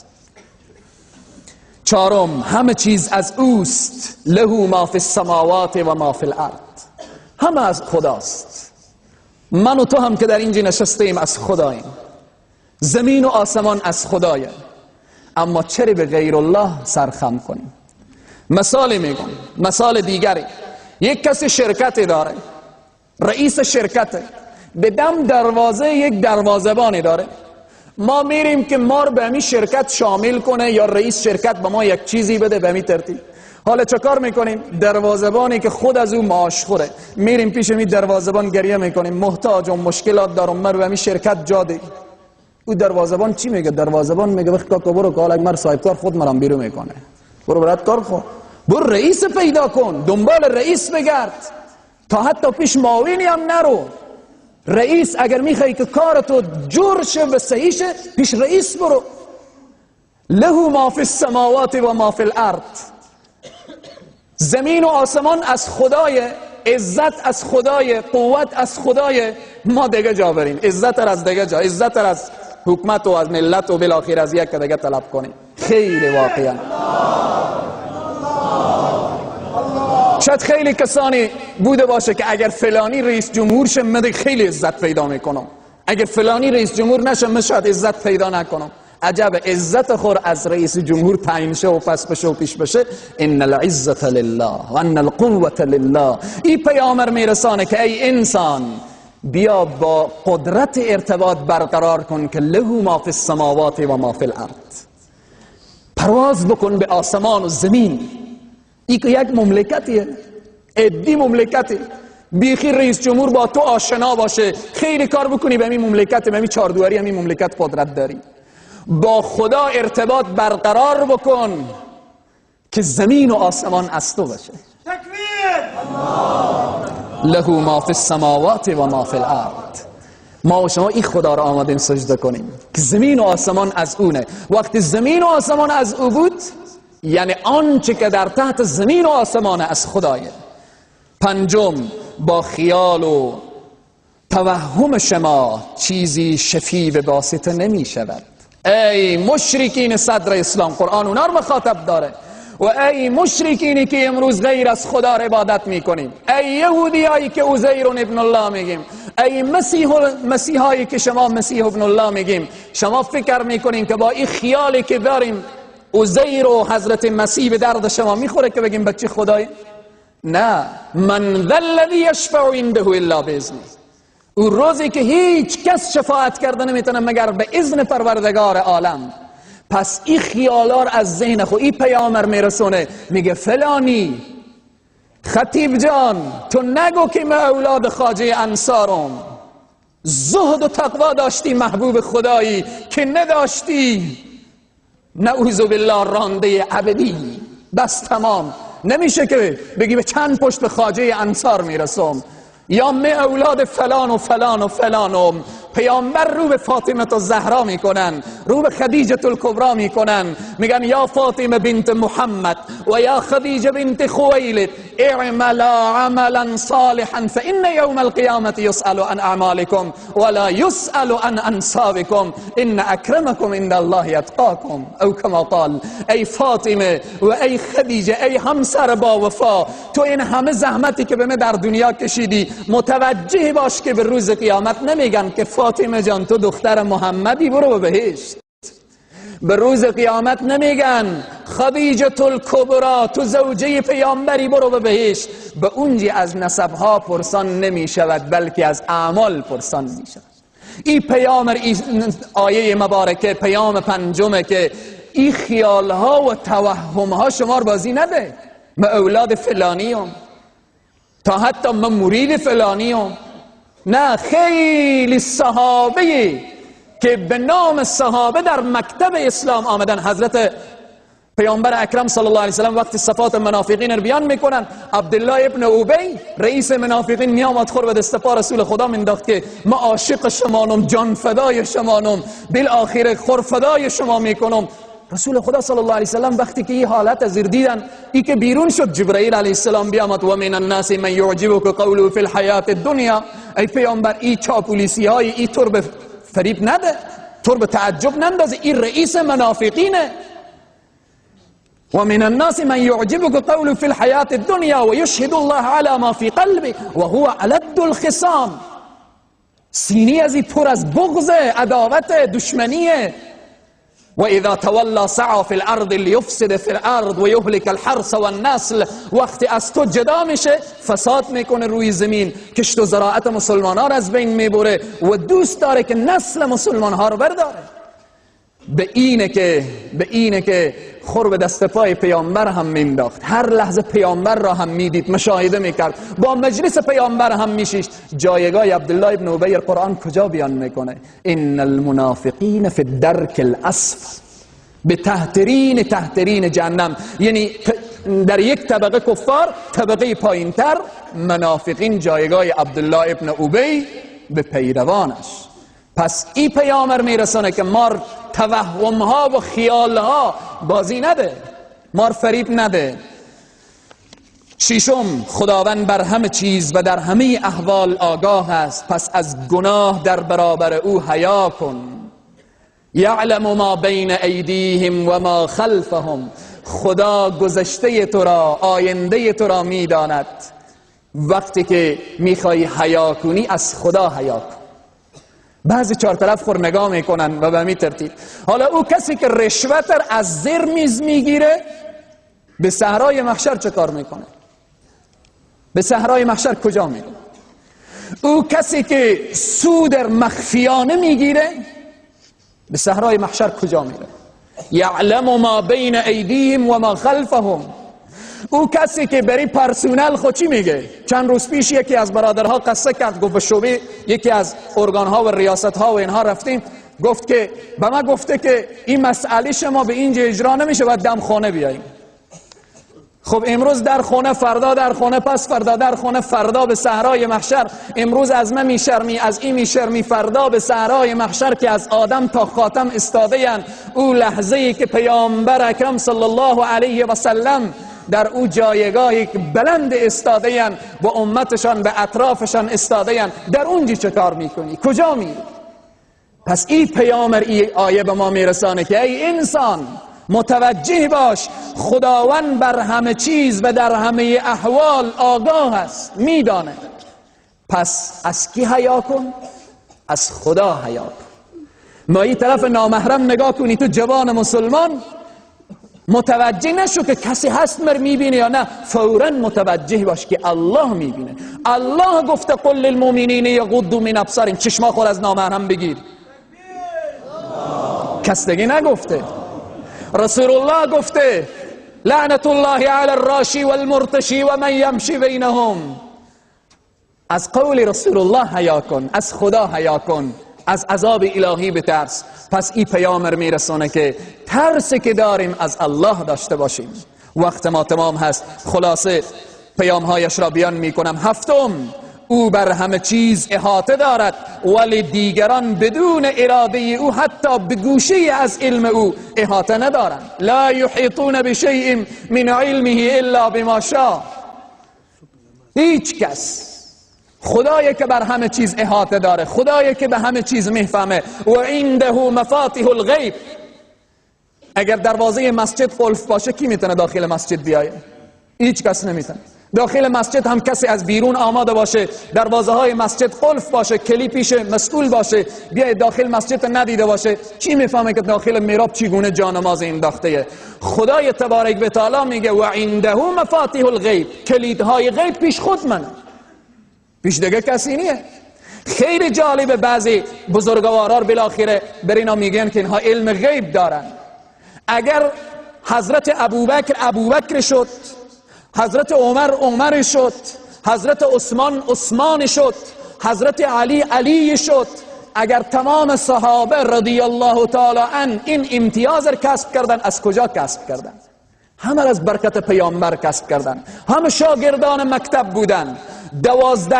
چهارم، همه چیز از اوست، له ما فی السماوات و ما فی الارض، همه از خداست. من و تو هم که در اینجا نشستیم از خداییم، زمین و آسمان از خدایه، اما چرا به غیر الله سرخم کنیم؟ مثال میگم، مثال دیگری. یک کسی شرکتی داره، رئیس شرکته، به دم دروازه یک دروازه‌بانی داره. ما میریم که ما رو به همین شرکت شامل کنه یا رئیس شرکت به ما یک چیزی بده به همین ترتیب. حالا چه کار میکنیم؟ دروازه‌بانی که خود از او معاش خوره، میریم پیش همین دروازه‌بان گریه میکنیم محتاج و مشکلات دارم، من رو به همین شرکت جاده. او دروازه‌بان چی میگه؟ دروازه‌بان میگه بخ کاکا برو که حالا مر صاحب کار خود مرام بیرون میکنه، برو برات کار خود، برو رئیس پیدا کن، دنبال رئیس بگرد، تا حتی پیش معاونی هم نرو. رئیس اگر میخوای که کارتو جور شه و صحیح شه، پیش رئیس برو. له ما فی السماوات و ما فی الارض، زمین و آسمان از خدای، عزت از خدای، قوت از خدای. ما دیگه جا بریم، عزت از دیگه جا، عزت از حکومت و از ملت و بالاخره از یک دیگه طلب کنیم. خیلی واقعا شاید خیلی کسانی بوده باشه که اگر فلانی رئیس جمهور شه من خیلی عزت پیدا میکنم، اگر فلانی رئیس جمهور نشه من شاید عزت پیدا نکنم. عجب، عزت خور از رئیس جمهور تعیین شه و پس بشه و پیش بشه. ان العزت لله و ان القوة لله. این پیامبر میرسانه که ای انسان بیا با قدرت ارتباط برقرار کن که له ما فی السماوات و ما فی الارض، پرواز بکن به آسمان و زمین. این که یک مملکتیه، ادی مملکتی. بیخی رئیس جمهور با تو آشنا باشه، خیلی کار بکنی به همین مملکت، به همین چاردواری همین مملکت قدرت داری. با خدا ارتباط برقرار بکن که زمین و آسمان از تو باشه. تکبیر! له ما فی السماوات و ما فی الارض. ما و شما این خدا را آمدیم سجده کنیم که زمین و آسمان از اونه. وقتی زمین و آسمان از او بود، یعنی آنچه که در تحت زمین و آسمان از خدایه. پنجم، با خیال و توهم شما چیزی شفی و واسطه نمی شود. ای مشرکین صدر اسلام، قرآن اونا رو مخاطب داره. و ای مشرکینی که امروز غیر از خدا عبادت میکنیم، ای یهودیایی که عزیر ابن الله میگیم، ای مسیحایی که شما مسیح ابن الله میگیم، شما فکر میکنین که با این خیالی که داریم عزیر و حضرت مسیح به درد شما میخوره که بگیم بچه خدای؟ نه. من ذا الذی یشفع عنده الا باذنه. او روزی که هیچ کس شفاعت کرده نمیتونه مگر به اذن پروردگار عالم. پس این خیالار از ذهن خود این پیامبر میرسونه، میگه فلانی خطیب جان تو نگو که من اولاد خواجه انصارم، زهد و تقوا داشتی محبوب خدایی که نداشتی نعوذ بالله رانده ابدی. بس تمام نمیشه که بگی به چند پشت به خواجه انصار میرسم یا من اولاد فلان و فلان و فلانم. پیامبر رو به فاطمه الزهرا میکنن، رو به خدیجه الکبرا میکنن، میگن یا فاطمه بنت محمد و یا خدیجه بنت خویلد اعملا عملا صالحا فان یوم القیامه یسأل عن اعمالکم ولا یسأل عن انسابکم ان اکرمکم عند الله اتقاکم. او کما قال ای فاطمه و ای خدیجه ای همسر با وفا، تو این همه زحمتی که به من در دنیا کشیدی متوجه باش که به روز قیامت نمیگن که فاطمه جان تو دختر محمدی برو به بهشت. به روز قیامت نمیگن خدیجه الکبرا تو زوجه پیامبری برو به بهشت. به اونجی از نسبها پرسان نمی شود بلکه از اعمال پرسان می شود. این پیامبر این آیه مبارکه پیام پنجمه که این خیالها و توهمها شمار بازی نده. من اولاد فلانیم، تا حتی من مرید فلانیم. نه، خیلی صحابه که به نام صحابه در مکتب اسلام آمدن. حضرت پیامبر اکرم صلی الله علیه وسلم وقتی صفات منافقین رو بیان میکنن، عبدالله ابن ابی رئیس منافقین میامد خور به دست پا رسول خدا مینداخت که ما عاشق شمانم، جان فدای شمانم، بالآخر خور فدای شما میکنم. رسول خدا صلی الله علیه وسلم وقتی که این حالت از دیدن، ای که بیرون شد، جبرائیل علیه السلام بیامد و من الناس من یعجبک قوله فی الحیات الدنیا. ای پیامبر این چاپولیسی های ای طور به فریب نده، طور به تعجب نندازه، این رئیس منافقینه. و من الناس من یعجبک قوله فی الحیات الدنیا و یشهد الله علی ما فی قلبه و هو علد الخصام. سینی از این پر از بغض، عداوت، دشمنیه. و اذا تولى سعى في الارض ليفسد في الارض و يهلك الحرث والنسل. وقتی از تو جدا میشه فساد میکنه روی زمین، کشت و زراعت مسلمان ها رو از بین میبره و دوست داره که نسل مسلمان ها رو برداره. به اینه که خور به دست پای پیامبر هم مینداخت، هر لحظه پیامبر را هم میدید، مشاهده میکرد، با مجلس پیامبر هم میشیشت. جایگاه عبدالله ابن ابی قرآن کجا بیان میکنه؟ ان المنافقین فی الدرک الاسفل، به تحترین جهنم. یعنی در یک طبقه کفار، طبقه پایینتر منافقین. جایگاه عبدالله ابن ابی به پیروانش. پس این پیامبر میرسونه که مار توهمها و خیالها بازی نده، مار فریب نده. ششم، خداوند بر همه چیز و در همه احوال آگاه است، پس از گناه در برابر او حیا کن. یعلم ما بین ایدیهم و ما خلفهم، خدا گذشته تو را، آینده تو را میداند. وقتی که میخوای حیا کنی از خدا حیا کن. بعضی چهار طرف خور نگاه میکنن و به می ترتیب. حالا او کسی که رشوت از زر میز میگیره به صحرای محشر چه کار میکنه؟ به صحرای محشر کجا میره؟ او کسی که سود مخفیانه میگیره به صحرای محشر کجا میره؟ یعلم ما بین ایدیهم و ما خلفهم. او کسی که بری پرسونل خودی میگه. چند روز پیش یکی از برادرها قصه کرد، گفت به شعبه یکی از ارگانها و ریاستها و اینها رفتیم، گفت که به ما گفته که این مسئله شما به اینجا اجرا نمیشه، باید دم خانه بیاییم. خب امروز در خونه، فردا در خونه، پس فردا در خونه، فردا به صحرای محشر. امروز از من میشرمی، از این میشرمی، فردا به صحرای محشر که از آدم تا خاتم استاده اند. او لحظه ای که پیامبر اکرم صلی الله علیه و سلم در او جایگاهی که بلند استاده اند و امتشان به اطرافشان استاده اند، در اونجا چه کار میکنی؟ کجا میری؟ پس این پیامبر این آیه به ما میرسانه که ای انسان متوجه باش، خداوند بر همه چیز و در همه احوال آگاه است، میدانه. پس از کی حیا کن؟ از خدا حیا کن. ما این طرف نامحرم نگاه کنی، تو جوان مسلمان متوجه نشو که کسی هست میبینه یا نه، فوراً متوجه باش که الله میبینه. الله گفته قل للمؤمنین یغضوا من ابصارهم، چشما خود از نامحرم بگیر. کس دیگه نگفته. رسول الله گفته لعنت الله علی الراشی والمرتشی و من یمشی بینهم. از قول رسول الله حیا کن، از خدا حیا کن، از عذاب الهی بترس. پس این پیام میرسونه که ترسی که داریم از الله داشته باشیم. وقت ما تمام هست، خلاصه پیامهایش را بیان میکنم. هفتم، او بر همه چیز احاطه دارد ولی دیگران بدون اراده او حتی به گوشه از علم او احاطه ندارند. لا یحیطون بشیء من علمه الا بما شاء. هیچ کس، خدایی که بر همه چیز احاطه داره، خدایی که به همه چیز میفهمه. و عنده مفاتیح الغیب. اگر دروازه مسجد قلف باشه کی میتونه داخل مسجد بیایه؟ هیچ کس نمیتونه. داخل مسجد هم کسی از بیرون آماده باشه، دروازه های مسجد قلف باشه، کلی پیش مسئول باشه، بیای داخل مسجد ندیده باشه، چی میفهمه که داخل میراب چگونه جانماز انداخته؟ خدای تبارک و تعالی میگه و عنده مفاتیح الغیب، کلیدهای غیب پیش خود منه، پیش دیگه کسی نیه. خیلی جالب، بعضی بزرگواران بالاخره بر اینا میگن که اینها علم غیب دارن. اگر حضرت ابوبکر شد، حضرت عمر شد، حضرت عثمان شد، حضرت علی شد، اگر تمام صحابه رضی الله تعالی عنهم این امتیاز را کسب کردن، از کجا کسب کردن؟ همه از برکت پیامبر کسب کردن. همه شاگردان مکتب بودن. 12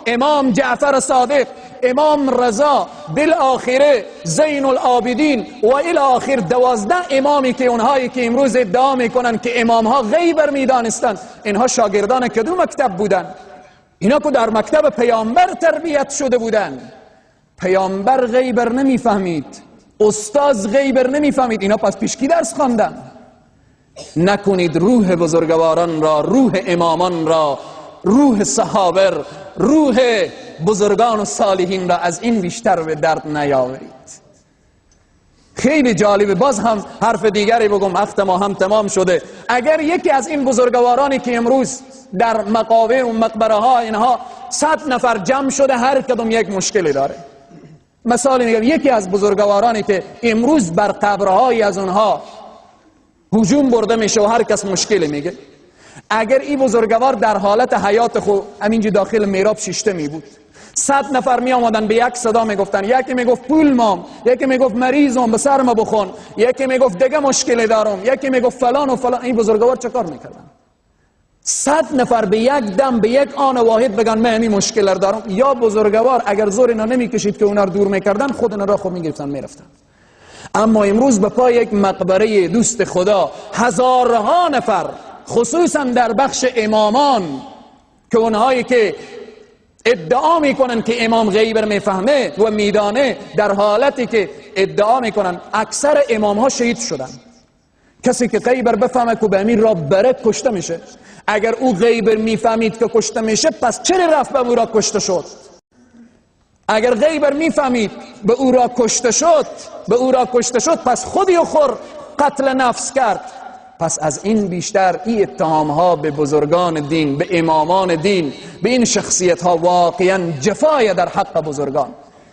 امام جعفر صادق، امام رضا، بالاخره زین العابدین و الی آخر 12 امامی که اونهایی که امروز ادعا میکنن که امامها غیبر میدانستن، اینها شاگردان کدوم مکتب بودن؟ اینا که در مکتب پیامبر تربیت شده بودن. پیامبر غیبر نمیفهمید، استاد غیبر نمیفهمید، اینا پس پیش کی درس خواندن؟ نکنید روح بزرگواران را، روح امامان را، روح صحابه، روح بزرگان و صالحین را از این بیشتر به درد نیاورید. خیلی جالبه. باز هم حرف دیگری بگم، وقت ما هم تمام شده. اگر یکی از این بزرگوارانی که امروز در مقابر و مقبره ها اینها 100 نفر جمع شده، هر کدوم یک مشکلی داره. مثال میگم، یکی از بزرگوارانی که امروز بر قبرهای از اونها هجوم برده میشه و هر کس مشکلی میگه، اگر این بزرگوار در حالت حیات خود همینجی داخل میراب شیشته می بود، 100 نفر می آمدن به یک صدا می گفتن، یکی می گفت پول مام، یکی می گفت مریضم به سرم بخون، یکی می گفت دیگه مشکلی دارم، یکی می گفت فلان و فلان، این بزرگوار چه کار میکردن؟ 100 نفر به یک دم به یک آن واحد بگن من همین مشکل دارم، یا بزرگوار اگر زور اینا نمیکشید که اونا رو دور میکردن، خود اینا را خود میگرفتن میرفتن. اما امروز به پای یک مقبره دوست خدا هزارها نفر، خصوصا در بخش امامان که اونهایی که ادعا میکنن که امام غیبر میفهمه و میدانه، در حالتی که ادعا میکنن اکثر امام ها شهید شدن. کسی که غیبر بفهمه که به امیر را برک کشته میشه. اگر او غیبر میفهمید که کشته میشه، پس چرا رفت به او را کشته شد؟ اگر غیبر میفهمید به او را کشته شد، پس خودی و خور قتل نفس کرد. پس از این بیشتر این اتهام ها به بزرگان دین، به امامان دین، به این شخصیت ها واقعا جفای در حق بزرگان.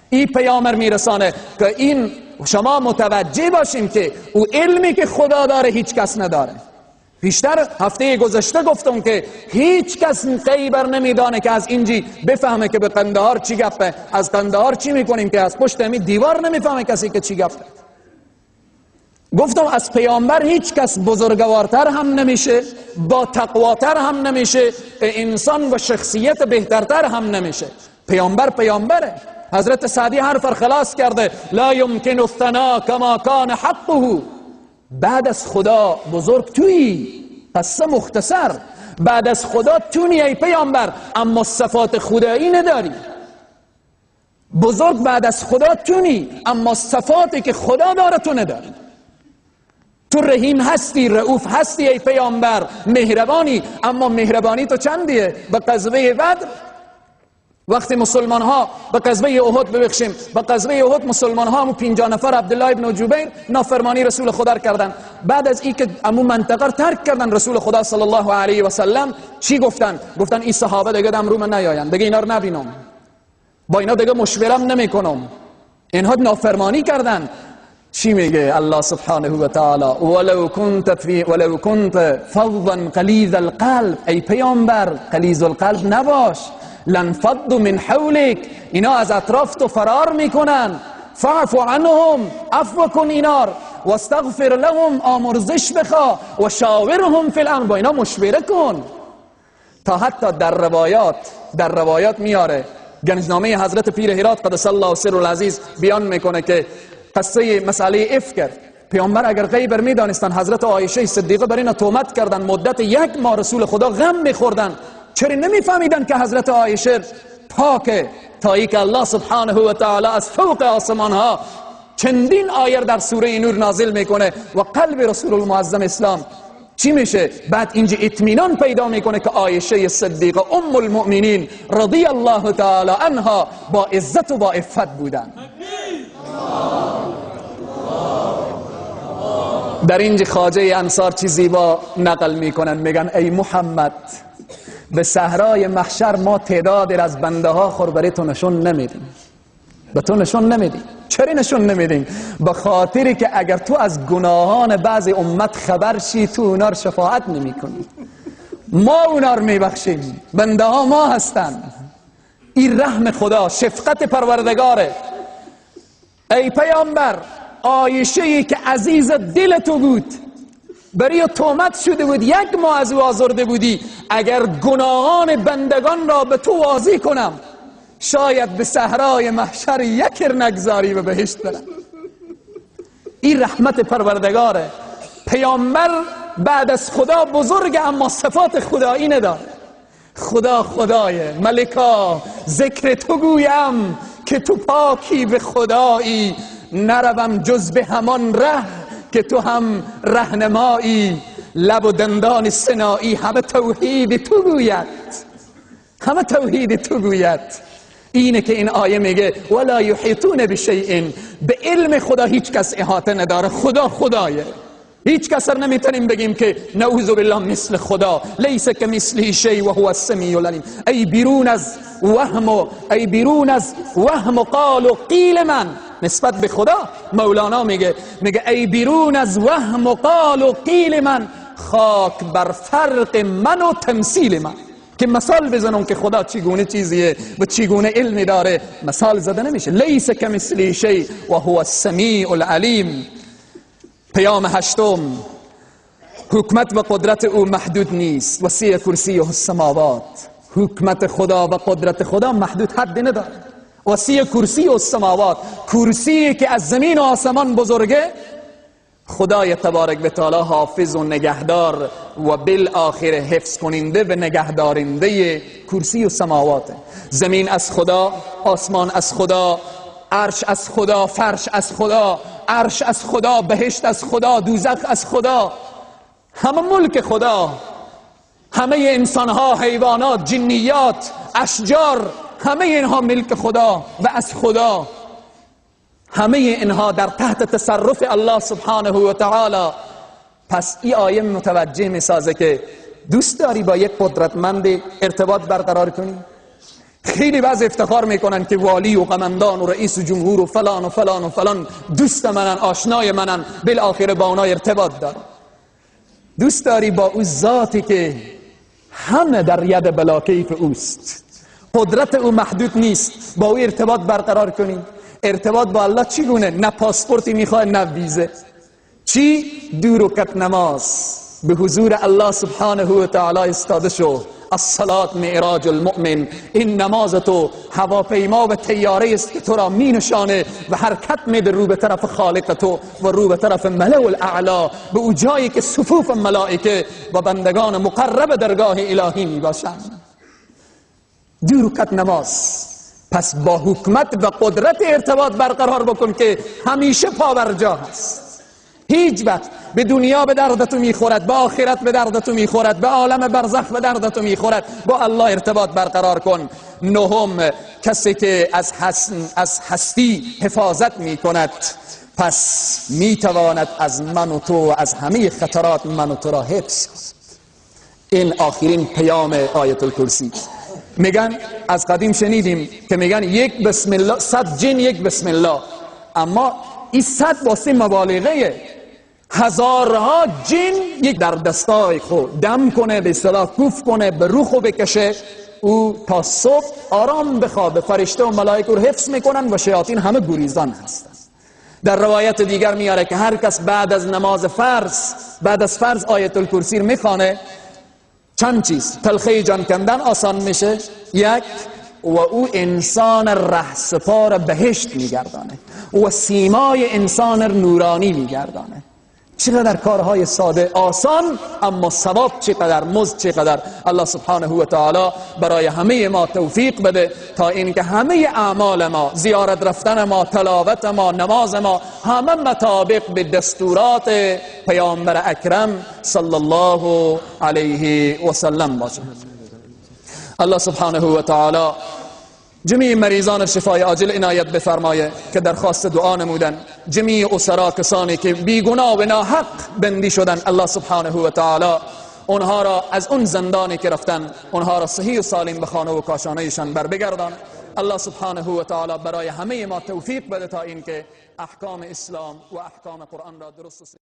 این پیامبر میرسانه که این شما متوجه باشیم که او علمی که خدا داره هیچ کس نداره. بیشتر هفته گذشته گفتم که هیچ کس غیبر نمیدانه که از اینجی بفهمه که به قندهار چی گپه، از قندهار چی میکنیم که از پشت همین دیوار نمیفهمه کسی که چی گپه. گفتم از پیامبر هیچ کس بزرگوارتر هم نمیشه، با تقواتر هم نمیشه، انسان و شخصیت بهترتر هم نمیشه. پیامبر پیامبره. حضرت سعدی حرف خلاص کرده، لا یمکن الثنا کما کان حقه. بعد از خدا بزرگ تویی، پس مختصر، بعد از خدا تونی ای پیامبر، اما صفات خدایی نداری. بزرگ بعد از خدا تونی، اما صفاتی که خدا داره تو نداری. تو رحیم هستی، رؤوف هستی ای پیامبر، مهربانی، اما مهربانی تو چندیه؟ به غزوه بدر وقتی مسلمان ها به غزوه احد ببخشیم به غزوه احد مسلمان ها 50 نفر عبدالله ابن جبیر نافرمانی رسول خدا کردن. بعد از این که امو منطقه ترک کردن رسول خدا صلی الله علیه و سلم چی گفتن؟ گفتن این صحابه دیگه دم رو من نیاین، دیگه اینا رو نبینم، با اینا دیگه مشورم نمیکنم، اینها نافرمانی کردن. چی میگه الله سبحانه و تعالی؟ ولو كنت فظا غلیظ القلب، ای پیامبر غلیظ القلب نباش، لانفضوا من حولک، اینا از اطراف تو فرار میکنن، فاعف عنهم، عفو کن اینا، واستغفر لهم، آمرزش بخوا، و شاورهم فی الامر، با اینا مشوره کن. تا حتی در روایات میاره، گنجنامه حضرت پیر هرات قدس الله سر العزیز بیان میکنه که قصه مسئله افک، پیامبر اگر غیب میدانستن حضرت عایشه صدیقه بر اینا تهمت کردن، مدت 1 ماه رسول خدا غم میخوردن، چرا نمیفهمیدن که حضرت عایشه پاکه؟ تا ای که الله سبحانه و تعالی از فوق آسمان ها چندین آیه در سوره نور نازل میکنه و قلب رسول المعظم اسلام چی میشه؟ بعد اینجا اطمینان پیدا میکنه که عایشه صدیقه ام المؤمنین رضی الله تعالی عنها با عزت و با عفت بودن. در اینجا خواجه انصار چی زیبا نقل میکنن، میگن ای محمد به صحرای محشر ما تعداد از بنده ها خوربری تو نشون نمیدیم، به تو نشون نمیدیم. چرا نشون نمیدیم؟ به خاطری که اگر تو از گناهان بعض امت خبر شی تو اونا رو شفاعت نمی کنی، ما اونا رو میبخشیم، بنده ها ما هستن. این رحم خدا، شفقت پروردگاره. ای پیامبر عایشه‌ای که عزیز دل تو بود، برای تهمت شده بود، 1 ماه از او آزرده بودی، اگر گناهان بندگان را به تو واضح کنم شاید به صحرای محشر 1 نگذاری و بهشت برم. این رحمت پروردگاره. پیامبر بعد از خدا بزرگ اما صفات خدایی نداره. خدا خدایه. ملکا ذکر تو گویم که تو پاکی به خدایی، نروم جز به همان ره که تو هم رهنمایی، لب و دندان سنایی همه توحید تو گوید، همه توحید تو گوید. اینه که این آیه میگه ولا یحیطون بشیء، به علم خدا هیچ کس احاطه نداره. خدا خدایه، هیچ کس را نمیتونیم بگیم که نعوذ بالله مثل خدا، لیس کمثله شیء و هو السمیع العلیم. ای بیرون از وهم و قال و قیل من، نسبت به خدا مولانا میگه ای بیرون از وهم و قال و قیل من، خاک بر فرق من و تمثیل من. که مثال بزنم که خدا چگونه چیزیه و چگونه علمی داره، مثال زده نمیشه. لیس کمثله شیء و هو السمیع العلیم. پیام 8، حکمت و قدرت او محدود نیست، وسیع کرسیه السماوات. حکمت خدا و قدرت خدا محدود حد نداره. وسیع کرسیه السماوات، کرسی که از زمین و آسمان بزرگه، خدای تبارک و تعالی حافظ و نگهدار و بالآخر حفظ کننده و نگهدارنده کرسی و سماوات. زمین از خدا، آسمان از خدا، عرش از خدا، فرش از خدا، عرش از خدا، بهشت از خدا، دوزخ از خدا، همه ملک خدا. همه انسانها، حیوانات، جنیات، اشجار، همه اینها ملک خدا و از خدا. همه اینها در تحت تصرف الله سبحانه و تعالی. پس این آیه متوجه میسازه که دوست داری با یک قدرتمند ارتباط برقرار کنی؟ خیلی بعض افتخار میکنن که والی و قماندان و رئیس جمهور و فلان و فلان و فلان دوست منن، آشنای منن، بالاخره با اونا ارتباط دارن. دوست داری با او ذاتی که همه در ید بلاکیف اوست، قدرت او محدود نیست، با او ارتباط برقرار کنی؟ ارتباط با الله چگونه؟ نه پاسپورتی میخواد نه ویزه. چی؟ 2 رکعت نماز به حضور الله سبحانه و تعالی استاده شو. الصلاة معراج المؤمن. این نماز تو هواپیما و طیاره است که تو را می نشانه و حرکت میده رو به طرف خالق تو و رو به طرف ملأ الاعلی، به او جایی که صفوف ملائکه و بندگان مقرب درگاه الهی می باشند. 2 رکعت نماز. پس با حکمت و قدرت ارتباط برقرار بکن که همیشه پاورجا هست. هیچ وقت. به دنیا به دردتو میخورد، به آخرت به دردتو میخورد، به عالم برزخ به دردتو میخورد. با الله ارتباط برقرار کن. نهم، کسی که از هستی حفاظت میکند پس میتواند از من و تو، از همه خطرات من و تو را حفظ کند. این آخرین پیام آیت الکرسی. میگن از قدیم شنیدیم که میگن یک بسم الله 100 جن یک بسم الله، اما این 100 واسه مبالغه. هزارها جن یک در دستای خود دم کنه، به اصطلاح کوف کنه، به روخو بکشه، او تا صبح آرام بخوابه. فرشته و ملائکه رو حفظ میکنن و شیاطین همه گریزان هستن. در روایت دیگر میاره که هر کس بعد از نماز فرض، بعد از فرض آیت الکرسی میخوانه، چند چیز تلخی جان کندن آسان میشه. یک، و او انسان رهسپار بهشت میگردانه و سیمای انسان نورانی میگردانه. چقدر کارهای ساده آسان، اما ثواب چقدر، مزد چقدر. الله سبحانه و تعالی برای همه ما توفیق بده تا اینکه همه اعمال ما، زیارت رفتن ما، تلاوت ما، نماز ما، همه مطابق به دستورات پیامبر اکرم صلی الله علیه و سلم باشه. الله سبحانه و تعالی جمیع مریضان شفای عاجل عنایت بفرمایه که درخواست دعا نمودن. جمیع اسرا، کسانی که بیگناه و ناحق بندی شدن، الله سبحانه و تعالی اونها را از اون زندانی که رفتن، اونها را صحیح و سالم به خانه و کاشانهشان بر بگردان. الله سبحانه و تعالی برای همه ما توفیق بده تا اینکه احکام اسلام و احکام قرآن را درست